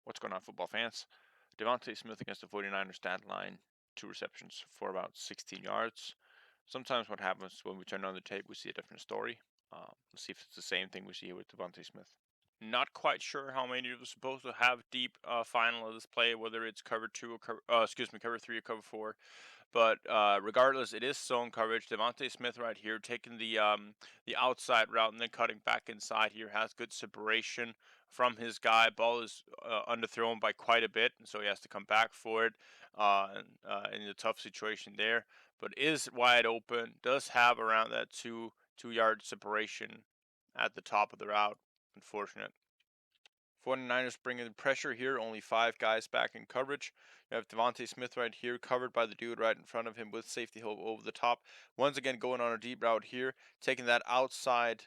What's going on, football fans? DeVonta Smith against the 49ers stat line, 2 receptions for about 16 yards. Sometimes what happens when we turn on the tape, we see a different story. Let's see if it's the same thing we see here with DeVonta Smith. Not quite sure how many you're supposed to have deep final of this play, whether it's cover two or cover three or cover four. But regardless, it is zone coverage. DeVonta Smith right here taking the outside route and then cutting back inside here has good separation from his guy. Ball is underthrown by quite a bit, and so he has to come back for it in a tough situation there. But is wide open. Does have around that two-yard separation at the top of the route. Unfortunate. 49ers bringing the pressure here, only 5 guys back in coverage. You have DeVonta Smith right here, covered by the dude right in front of him with safety help over the top. Once again, going on a deep route here, taking that outside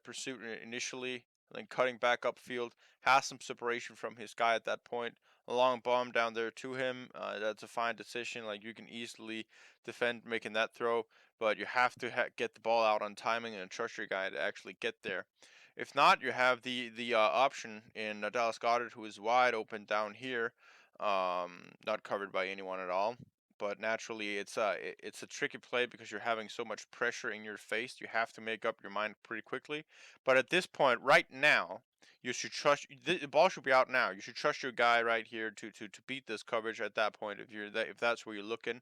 pursuit initially, then cutting back upfield. Has some separation from his guy at that point. A long bomb down there to him. That's a fine decision. Like, you can easily defend making that throw, but you have to get the ball out on timing and trust your guy to actually get there. If not, you have the option in Dallas Goedert, who is wide open down here, not covered by anyone at all. But naturally, it's a tricky play because you're having so much pressure in your face. You have to make up your mind pretty quickly. But at this point, right now, you should trust the ball should be out now. You should trust your guy right here to beat this coverage at that point if that's where you're looking,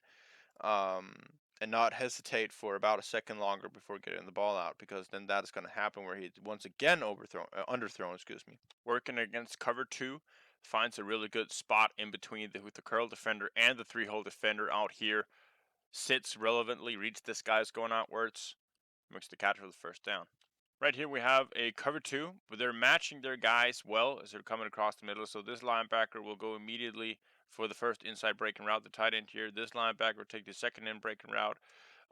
and not hesitate for about a second longer before getting the ball out, because then that is going to happen where he once again underthrown. Excuse me. Working against cover two, finds a really good spot in between with the curl defender and the three-hole defender out here. Sits relevantly, reads this guy's going outwards, makes the catch for the first down. Right here we have a cover two, but they're matching their guys well as they're coming across the middle. So this linebacker will go immediately for the first inside breaking route, the tight end here. This linebacker will take the second in breaking route.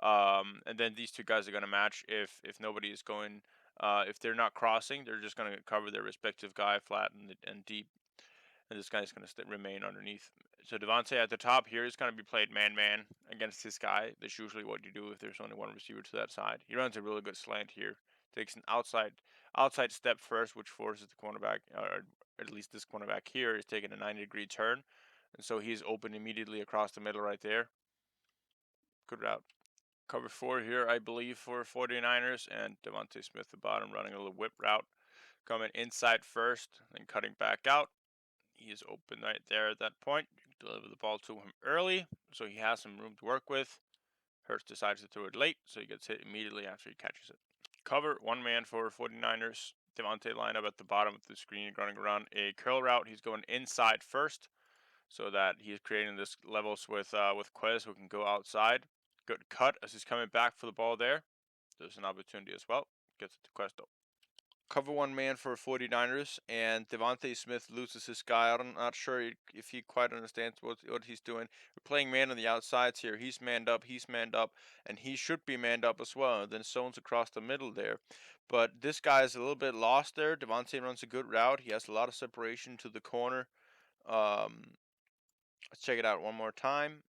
And then these two guys are going to match if nobody is going, if they're not crossing, they're just going to cover their respective guy flat and deep. And this guy's going to remain underneath. So DeVonta at the top here is going to be played man-man against this guy. That's usually what you do if there's only one receiver to that side. He runs a really good slant here. Takes an outside step first, which forces the cornerback, or at least this cornerback here, is taking a 90-degree turn. And so he's open immediately across the middle right there. Good route. Cover 4 here, I believe, for 49ers, and DeVonta Smith at the bottom running a little whip route. Coming inside first, then cutting back out. He is open right there at that point. You can deliver the ball to him early, so he has some room to work with. Hurts decides to throw it late, so he gets hit immediately after he catches it. Cover, one man for 49ers. DeVonta line up at the bottom of the screen, running around a curl route. He's going inside first, so that he's creating this levels with Quez, who can go outside. Good cut as he's coming back for the ball there. There's an opportunity as well. Gets it to Quez though. Cover one man for 49ers, and DeVonta Smith loses his guy. I'm not sure if he quite understands what he's doing. We're playing man on the outsides here. He's manned up, and he should be manned up as well. And then zones across the middle there. But this guy is a little bit lost there. DeVonta runs a good route. He has a lot of separation to the corner. Let's check it out one more time.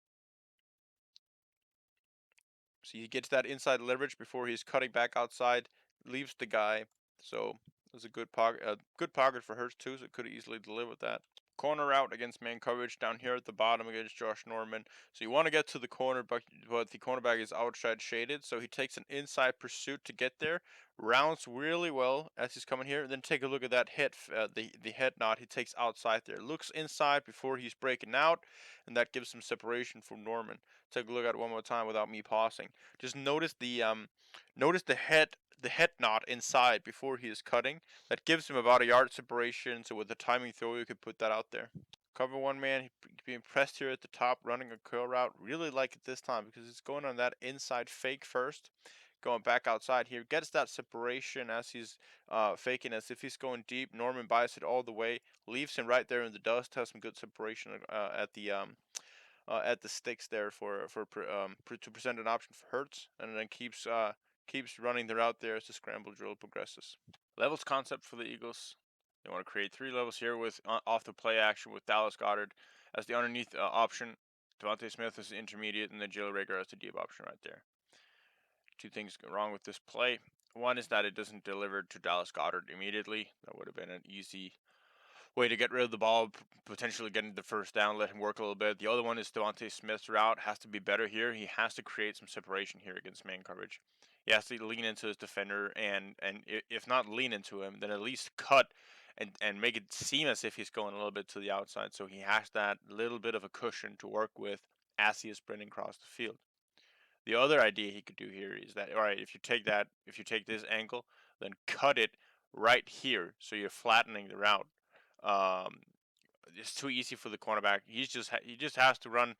So he gets that inside leverage before he's cutting back outside, leaves the guy. So it was a good pocket for Hurts too, so it could easily deliver that. Corner route against man coverage down here at the bottom against Josh Norman. So you want to get to the corner, but the cornerback is outside shaded. So he takes an inside pursuit to get there, rounds really well as he's coming here. Then take a look at that head, the head nod he takes outside there. Looks inside before he's breaking out, and that gives him separation from Norman. Take a look at it one more time without me pausing. Just notice the head nod inside before he is cutting. That gives him about a yard separation. So with the timing throw, you could put that out there. Cover one man, being pressed here at the top, running a curl route. Really like it this time because it's going on that inside fake first. Going back outside here, gets that separation as he's faking as if he's going deep. Norman buys it all the way, leaves him right there in the dust. Has some good separation at the sticks there to present an option for Hurts, and then keeps running the route there as the scramble drill progresses. Levels concept for the Eagles. They want to create 3 levels here with off the play action with Dallas Goedert as the underneath option. DeVonta Smith is the intermediate, and then Jalen Reagor as the deep option right there. 2 things go wrong with this play. One is that it doesn't deliver to Dallas Goedert immediately. That would have been an easy way to get rid of the ball, potentially getting the first down, let him work a little bit. The other one is DeVonta Smith's route has to be better here. He has to create some separation here against man coverage. He has to lean into his defender, and if not lean into him, then at least cut and make it seem as if he's going a little bit to the outside. So he has that little bit of a cushion to work with as he is sprinting across the field. The other idea he could do here is that, all right, if you take this angle, then cut it right here, so you're flattening the route. Um, it's too easy for the cornerback. He just has to run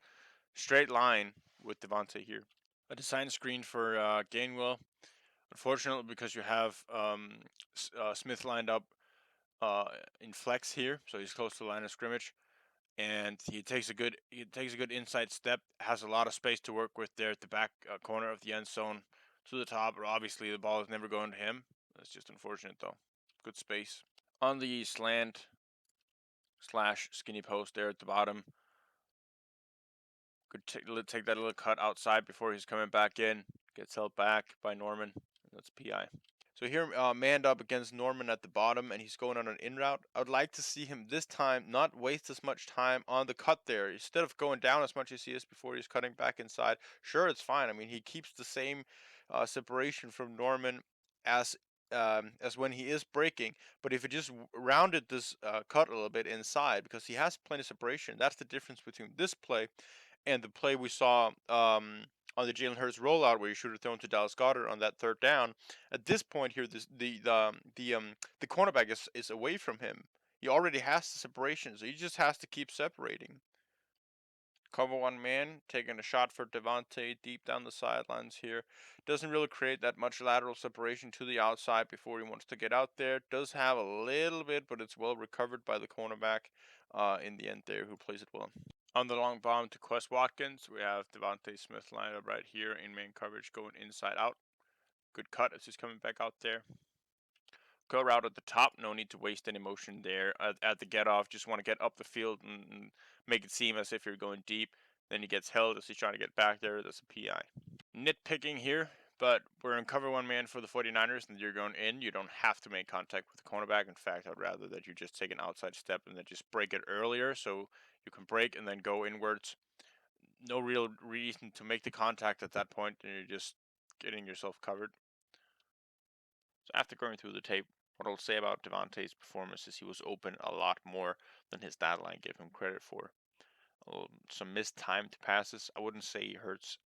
straight line with DeVonta here. A design screen for Gainwell. Unfortunately, because you have Smith lined up in flex here, so he's close to the line of scrimmage, and he takes a good inside step. Has a lot of space to work with there at the back corner of the end zone to the top. Or obviously, the ball is never going to him. That's just unfortunate though. Good space on the slant slash skinny post there at the bottom. Could take that little cut outside before he's coming back in. Gets held back by Norman. That's PI. So here, manned up against Norman at the bottom, and he's going on an in route. I would like to see him this time not waste as much time on the cut there. Instead of going down as much as he is before he's cutting back inside, sure, it's fine. I mean, he keeps the same separation from Norman as as when he is breaking. But if he just rounded this cut a little bit inside, because he has plenty of separation, that's the difference between this play and the play we saw on the Jalen Hurts rollout where he should have thrown to Dallas Goedert on that third down. At this point here, the cornerback is away from him. He already has the separation, so he just has to keep separating. Cover one man, taking a shot for DeVonta deep down the sidelines here. Doesn't really create that much lateral separation to the outside before he wants to get out there. Does have a little bit, but it's well recovered by the cornerback in the end there, who plays it well. On the long bomb to Quest Watkins, we have DeVonta Smith lined up right here in main coverage going inside out. Good cut as he's coming back out there. Go route at the top, no need to waste any motion there. At the get off, just want to get up the field and make it seem as if you're going deep. Then he gets held as he's trying to get back there. That's a PI. Nitpicking here, but we're in cover one man for the 49ers and you're going in. You don't have to make contact with the cornerback. In fact, I'd rather that you just take an outside step and then just break it earlier so you can break and then go inwards. No real reason to make the contact at that point, and you're just getting yourself covered. So after going through the tape, what I'll say about DeVonta's performance is he was open a lot more than his stat line gave him credit for. Some missed timed passes. I wouldn't say Hurts'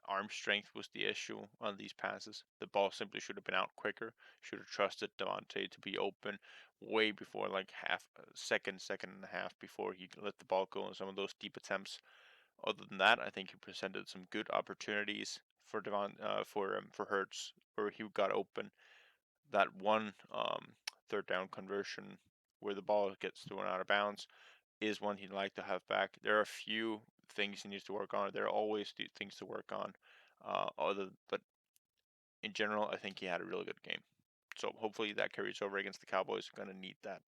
arm strength was the issue on these passes. The ball simply should have been out quicker. Should have trusted DeVonta to be open way before, like half a second and a half before he let the ball go in some of those deep attempts. Other than that, I think he presented some good opportunities for for Hurts where he got open. That one third down conversion where the ball gets thrown out of bounds is one he'd like to have back. There are a few things he needs to work on. There are always things to work on. But in general, I think he had a really good game. So hopefully that carries over against the Cowboys. Going to need that.